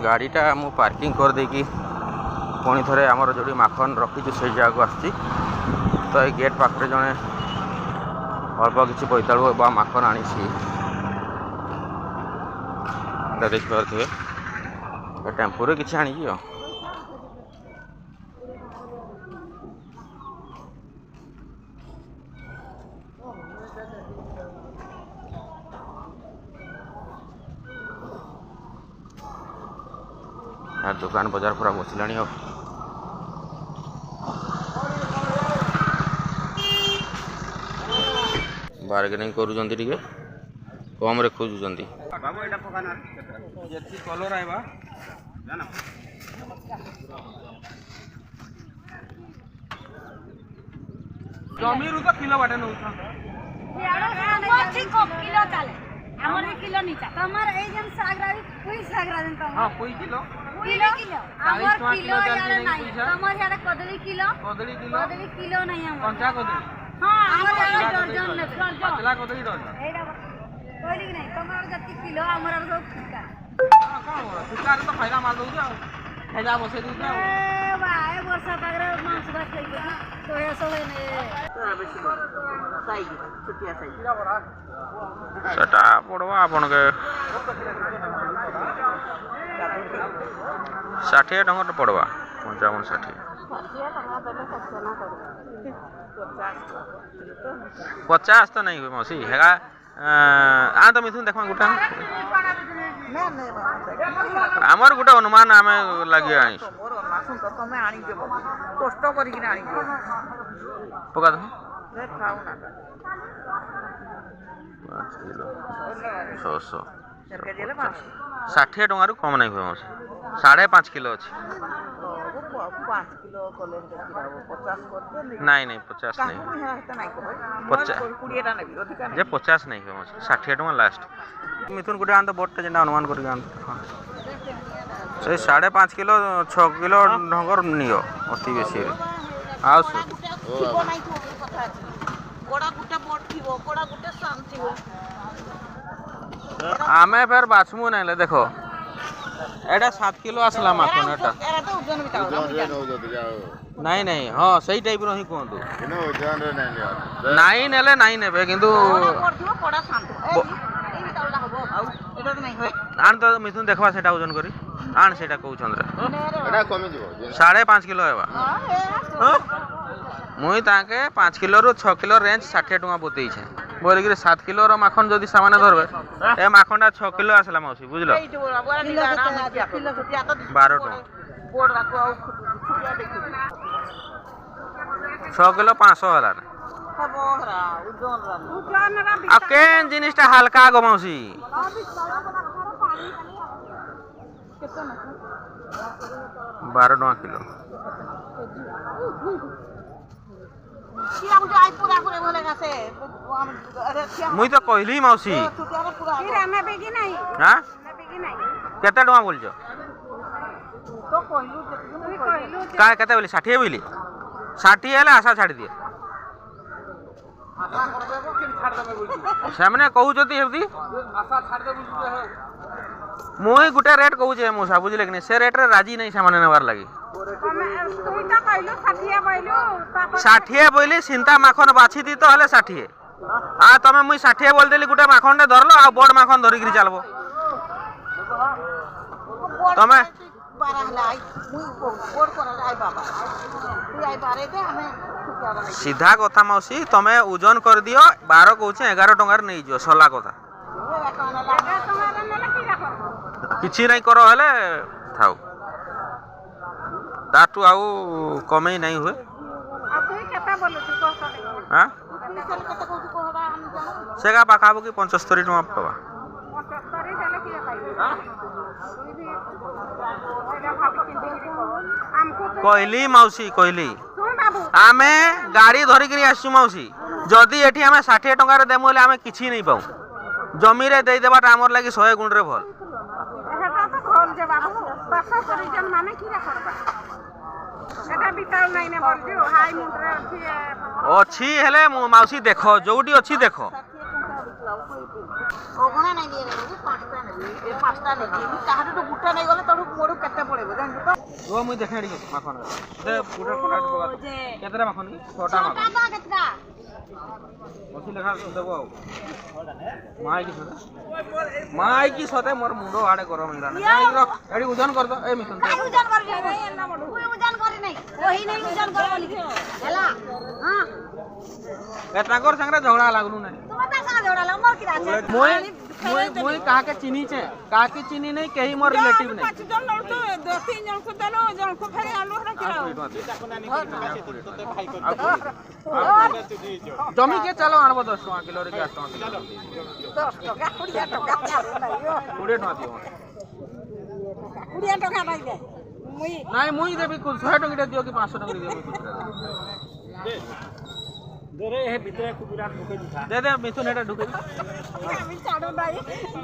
गाड़ीटा मु पार्किंग कर देकी पुणी थे आमर जो माखन रखीचु से जगह आसी तो ये गेट पाखे जड़े अल्प किसी पैतालु बा माखन आनी देखिए टेम्पो किसी आनी दुकान बजार पूरा बसिला बार्गेनिंग करूँ टे कम रे खोजुंट कलर आइबा जमी रु तो किलो बाटे नौ किलो चले हमर भी किलो नहीं चले तमर ए जन सागरावी कोई सागरावी तम हां कोई किलो किलो हमर किलो यार नहीं तमर यार कदली किलो नहीं हम कंचा कदली हां हमर यार दर्जन ने पतला कदली दर्जन एडा कोई नहीं तमर जति किलो हमर सब ठिका हां ठिका रे तो फायदा मार दउ जा हैजा बसे दउ जा ए भाई वर्षा पागरे मांस भात खाइ गयो तो ये सब ने तो बेसी साइज छुटिया साइज सेटा पड़वा आपन के 60 टंका पड़वा 55 60 50 तो नहीं हुए मौसी हेगा आ तो मिथुन देखमा गुटा हमर गुटा अनुमान आमे लागि आनी मोर मासुन तो तमे आनी देबो कष्ट करी कि आनी देबो पका दो रे खाऊ ना 5 किलो 600 केजे ले 60 टंका रु कम नहीं हुए मौसी 5.5 किलो अछि 5 किलो कोले देखिराबो 50 करते नहीं 50 नहीं नहीं को 50 20 टा नहीं अधिका जे 50 नहीं हुए मौसी 60 टंका लास्ट मिथुन गुटे आन तो बोट जेना अनुमान करके आन से 5.5 किलो 6 किलो ढंगर नियो अति बेसी आ कोड़ा गुटे बोट थिबो कोड़ा गुटे सान थिबो आमे फेर बाछमु नहीं ले देखो एटा 7 किलो आसला माखन एटा एरा तो ओजन बिताओ नहीं हां सही टाइप रो ही कोंतु इनो ओजन रे नहीं नहीं नेले नहीं नेबे किंतु करथिबो कोड़ा सान ए बिताउला हबो आउ एटा तो नहीं होय आन तो मिथुन देखबा सेटा ओजन करी आन सेटा कहू चंद्र एटा कमी दिबो 5.5 किलो हेबा हां मुई ताके 5 किलो रु 6 किलो रेंज 60 टका बतई छे बोल कि 7 किलो रो माखन जदी सामाने धरबे ए माखनटा 6 किलो आसला मौसी बुझलो किलो छुटिया तो 12 टका बोर्ड राखो आउ छुटिया देखि 6 किलो 500 होला हबो हरा उजन रा आ केन जिनिसटा हल्का गो मौसी केते न 12 टका किलो किया मुझे आई पूरा करे बोलेगा से अरे क्या मुई तो कहली मौसी छुटिया रे पूरा फिर हमें बेगी नहीं हां बेगी नहीं केते टका बोलजो तो कहलु जे कहलु का केते बोली 60 बोली 60 हेले आशा छाड़ दिए आशा कर देबो कि छाड़ देबे बोली सामने कहू जति हेबदी आशा छाड़ दे बुझे मुई गुटे रेट कहू जे मोसा बुझले कि से रेट रे राजी नहीं सामान नेबार लागि तुई तो कहलु 60 कहलु 60 बोली चिंता माखन बाछि दी तो हले 60 आ तमे मुई 60 बोल देली गुटे माखन दे धरलो आ बड माखन धरि गिरी चलबो तमे 12 लाई मुई बोर्ड कर आई बाबा तू आई बारे दे हमें छुटिया रे सीधा कथा मौसी तमे ओजन कर दियो 12 कहू छे 11 टंका रे नै जो सला कथा किछि नहीं करो हले थाउ ताटू आउ कमे नहीं हुए अब तू केता बोलु तू कहत हां चल कत कहू कोहरा हम जानो सेगा पाखाबो कि 75 टका पाबा 75 चले कि खाई हां तू भी एटा भाभी चिंदी हमको कहली मौसी कहली सुन बाबू आमे गाड़ी धरि करी आसु मौसी जदी एठी हमें 60 टका रे देमु ले हमें किछि नहीं पाऊ जमी रे दे देबाटा हमर लागि 100 गुण रे भल एटा तो खोल जे बाबू बसा परिजन माने की रा करबा एटा बिताउ नहीं ने बोल दियो हाई मुंडरे अछि हेले मौसी देखो जोडी अछि देखो ओगणा नहीं दिए रे 5टा नहीं 5टा नहीं काहर तो गुटा नहीं गले तडू मोड़ केते पड़ेबो जानछु तो वो मुई देखा डी माखन दे पूरा पकाट पका केतरा माखन छोटा माखन छोटा कितना ओसी लेखा देबो माई की सते मोर मुंडो आडे गरम हिला ना एडी वजन कर दो ए मिथुन काई वजन कर नहीं एन्ना मोड़ कोई वजन करी नहीं वही नहीं वजन कर बोली हैला हां एतना कर संगरे झगड़ा लागनु नहीं तुम ता संग जोड़ा ला मोर किरा छे मोई कहा के चिनी छे कहा के चिनी नहीं कहीं मोर रिलेटिव नहीं 5 जन लड़ तो 2-3 जन को देलो जन को फेरे आलू हरा किरा जमी के चलो आनबो 10 टका किलो रे 10 टका किलो 10 टका 20 टका 20 टका दियो 20 टका नहीं दे मुई नहीं मुई देबी कुछ 100 टका दियो कि 500 टका दियो दे रे हे भितरे को विराट ढुके दिखा दे मिथुन एटा ढुके আমি ছাড়ো নাই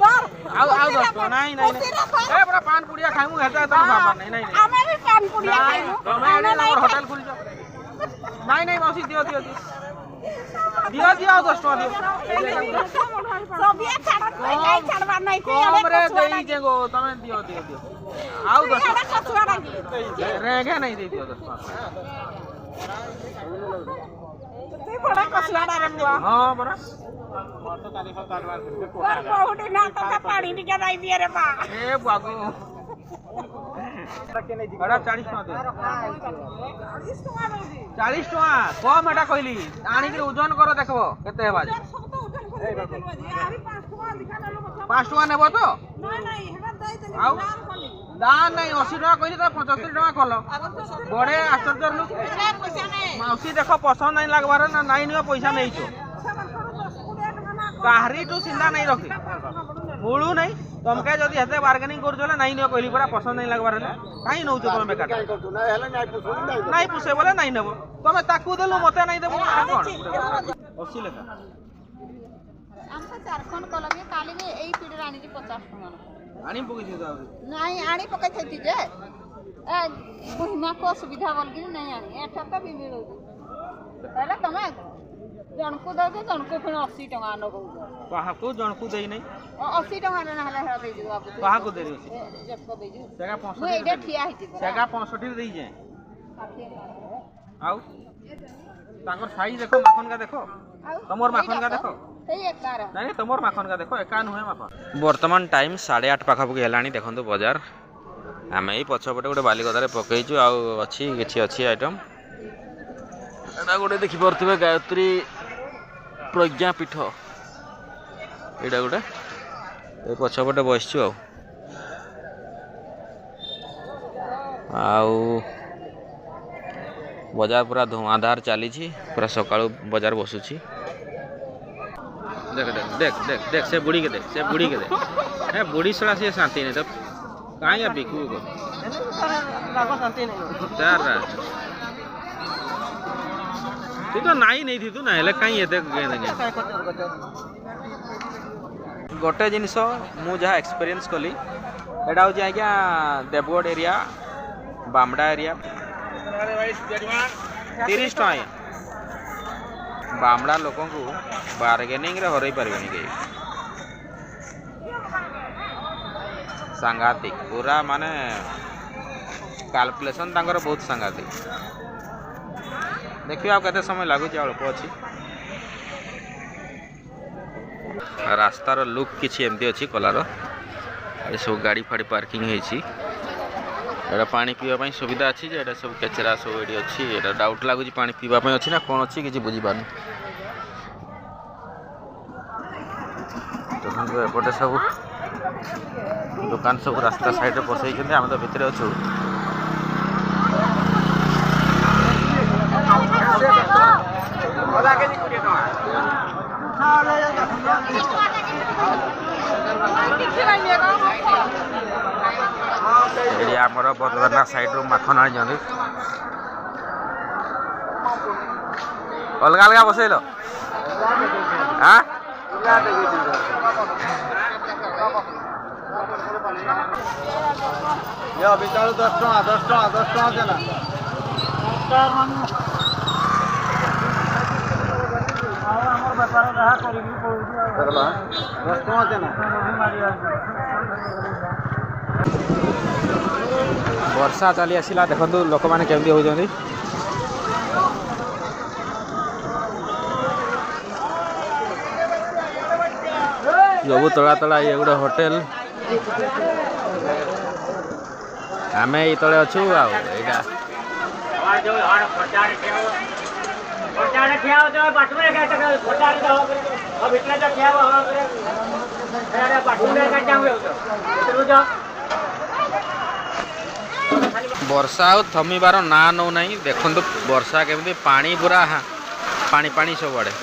বার आउ 10 टका नहीं ए बड़ा पान पुड़िया खाइमु हेता तो बाबा नहीं আমি भी পান পুড়িয়া খাইমু तमे एने हमर होटल खुल जाओ नहीं मौसी दियो 10 टका दियो সবিয়া ছাড়ো নাই ছাড়বা নাই कम रे देई जेगो तमे दियो आउ 10 এটা কচুয়া নাই रेगे नहीं दे दियो 10 टका তুই বড় কচুয়া রে মুয়া हां बड़ा बहुटी ना तो पानी टिके नहीं दिए रे बा ए बागो बड़ा 40 टका दे 40 टका कम एटा कहली आनी के ओजन करो देखबो केते हेबा 5 टका नेबो तो आउ दान नहीं 80 टका कहली तो 75 टका कलो बड़े आश्चर्य लोग मौसी देखो पसंद नहीं लगबार ना नहीं नियो पैसा नहीं छो काहरी टू सिंधा नहीं रखी मुळू नहीं तुमके जदी हेते बार्गेनिंग कर जोले नहीं नियो कहली पूरा पसंद नहीं लगबार ले काई नौ छ तुम बेकार नहीं पुसे बोले नहीं नेबो तुम ताकू देलु मते नहीं देबो कोन 80 लेखा हमका चारखन कलमी काली में एई पीड़ रानी जी 50 टका आनी पकी छी तो नहीं आनी पकै थैती जे ए बुहिमा को सुविधा बोल गिरी नहीं आनी एठा तो भी मिलो अरे तमे जणको दे दे जणको फिर 80 टका न कहू कहा को जणकू देई नहीं 80 टका न हले हरा दे दियो आपको कहा को दे रे जको दे दियो सेगा मु 65 एडे ठिया हिती सेगा 65 देई जे आउ तांगर साइज देखो माखन का देखो तमोर माखन का देखो सही एक कार नहीं तमोर माखन का देखो एका नुहे माखन वर्तमान टाइम 8:30 पाखापुकी हेलानी देखंतु बाजार आमे ई पछपटे गोटे बालिगदारे पकईचु आउ अछि किछि अछि आइटम एटा गोटे देखि परथिबे गायत्री प्रज्ञापीठ एटा गोटे ए पछपटे बसछु आउ बाजार पूरा धुआंधार चली पूरा सकाळु बाजार बसुची देख देख देख देख देख से बुढ़ी के देख ए बुढ़ी सड़ा से शांति नहीं तब कहाँ या बिकू को चार तू तो नहीं थी तू ना हेले कहीं ये देख गोटे जिनस मु जहाँ एक्सपीरियंस कली एटा हूँ आज्ञा देवगढ़ एरिया बामड़ा एरिया 30 टका बामड़ा लोक बार्गेनिंग रे हरई पारे कहीं सांघातिक पूरा माने कैलकुलेशन तांकर बहुत सांघातिक देखिए आप केते समय लागुच अल्प अच्छी रास्तार लुक किसी एमती अच्छी कलार ये सब गाड़ी फाड़ी पार्किंग होती पानी पीवा सुविधा अच्छी जे सब केचरा सब ये अच्छी डाउट लगुच पानी पीवा अच्छी ना कौन अच्छी किसी बुझीपार देखो एपटे सब दुकान सब रास्ता साइड में बसई आम तो भितर अच्छु आमर बदलना साइड रू माखन आनी अलग अलग बसैल हाँ बिचारू 10 टका देना 10 टका देना ବର୍ଷା ଚାଲି ଆସିଲା ଦେଖନ୍ତୁ ଲୋକମାନେ କେମିତି ହେଉଛନ୍ତି। ସବୁ ତଳା ତଳା ଇଏ ଗୋଟେ ହୋଟେଲ। ଆମେ ଏଇ ତଳେ ଅଛୁ ଆଉ ଏଇଟା ବର୍ଷା ଆଉ ଥମିବାର ନାଁ ନଉ ନାହିଁ। ଦେଖନ୍ତୁ ବର୍ଷା କେମିତି ପାଣି ପୁରା ପାଣି ପାଣି ସବୁଆଡ଼େ।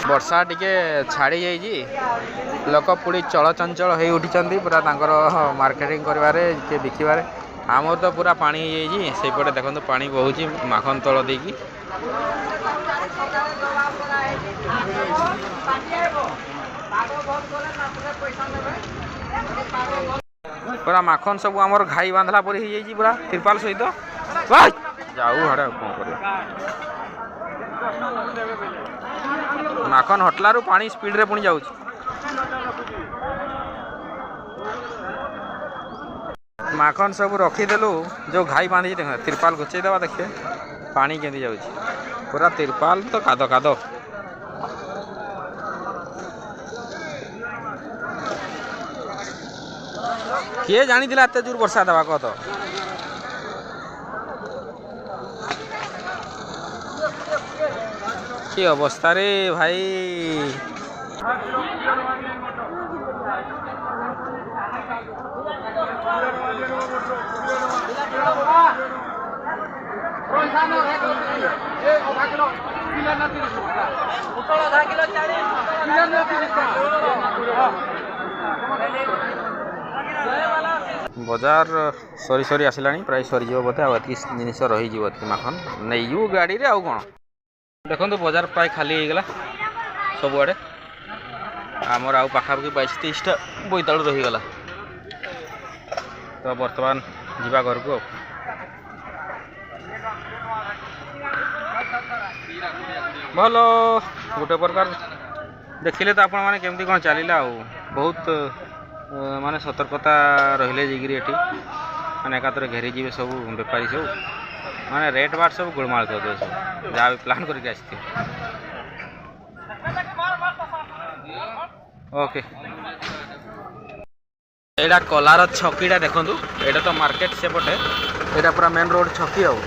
ବର୍ଷା ଟିକେ ଛାଡ଼ି ଯାଇଛି ଲୋକ ପୁଣି ଚଳଚଞ୍ଚଳ ହେଇ ଉଠିଛନ୍ତି ପୁରା ତାଙ୍କର ମାର୍କେଟିଂ କରିବାରେ କିଏ ବିକିବାରେ। ଆମର ତ ପୁରା ପାଣି ହେଇଯାଇଛି ସେଇପଟେ ଦେଖନ୍ତୁ ପାଣି ବହୁଛି ମାଖନ ତଳ ଦେଇକି। ପୁରା ମାଖନ ସବୁ ଆମର ଘାଇ ବାନ୍ଧିଲା ପରି ହେଇଯାଇଛି ପୁରା ତ୍ରିପାଲ ସହିତ। ଯାଉ ହାଡ଼େ ଆଉ କ'ଣ କରିବା। ମାଖନ ହଟଲାରୁ ପାଣି ସ୍ପିଡ଼ରେ ପୁଣି ଯାଉଛି। ମାଖନ ସବୁ ରଖିଦେଲୁ ଯେଉଁ ଘାଇ ବାନ୍ଧିଛି ଦେଖ ତ୍ରିପାଲ ଘୁଚେଇ ଦେବା ଦେଖିବେ ପାଣି କେମିତି ଯାଉଛି ପୁରା ତ୍ରିପାଲ ତ କାଦ କାଦ। କିଏ ଜାଣିଥିଲା ଏତେ ଜୋର ବର୍ଷା ଦେବା କହ ତ। କି ଅବସ୍ଥାରେ ଭାଇ। ବଜାର ସରି ସରି ଆସିଲାଣି ପ୍ରାୟ ସରିଯିବ ବୋଧେ ଆଉ ଏତିକି ଜିନିଷ ରହିଯିବ ଏତିକି ମାଖନ ନେଇଯିବୁ ଗାଡ଼ିରେ ଆଉ କ'ଣ। ଦେଖନ୍ତୁ ବଜାର ପ୍ରାୟ ଖାଲି ହେଇଗଲା ସବୁଆଡ଼େ। ଆମର ଆଉ ପାଖାପାଖି 22-23ଟା ବୋଇତାଳୁ ରହିଗଲା। ତ ବର୍ତ୍ତମାନ ଯିବା ଘରକୁ ଆଉ। ଭଲ ଗୋଟେ ପ୍ରକାର ଦେଖିଲେ ତ ଆପଣମାନେ କେମିତି କ'ଣ ଚାଲିଲା ଆଉ। ବହୁତ ମାନେ ସତର୍କତା ରହିଲେ ଯାଇକିରି ଏଠି ମାନେ ଏକାଥରେ ଘେରିଯିବେ ସବୁ ବେପାରୀ ସବୁ ମାନେ ରେଟ୍ ବାଟ୍ ସବୁ ଗୋଳମାଳ କରିଦେବେ ସବୁ ଯାହା ବି ପ୍ଲାନ୍ କରିକି ଆସିଥିବେ। ଓକେ ଏଇଟା କଲାର ଛକିଟା ଦେଖନ୍ତୁ। ଏଇଟା ତ ମାର୍କେଟ ସେପଟେ ଏଇଟା ପୁରା ମେନ୍ ରୋଡ଼ ଛକି ଆଉ।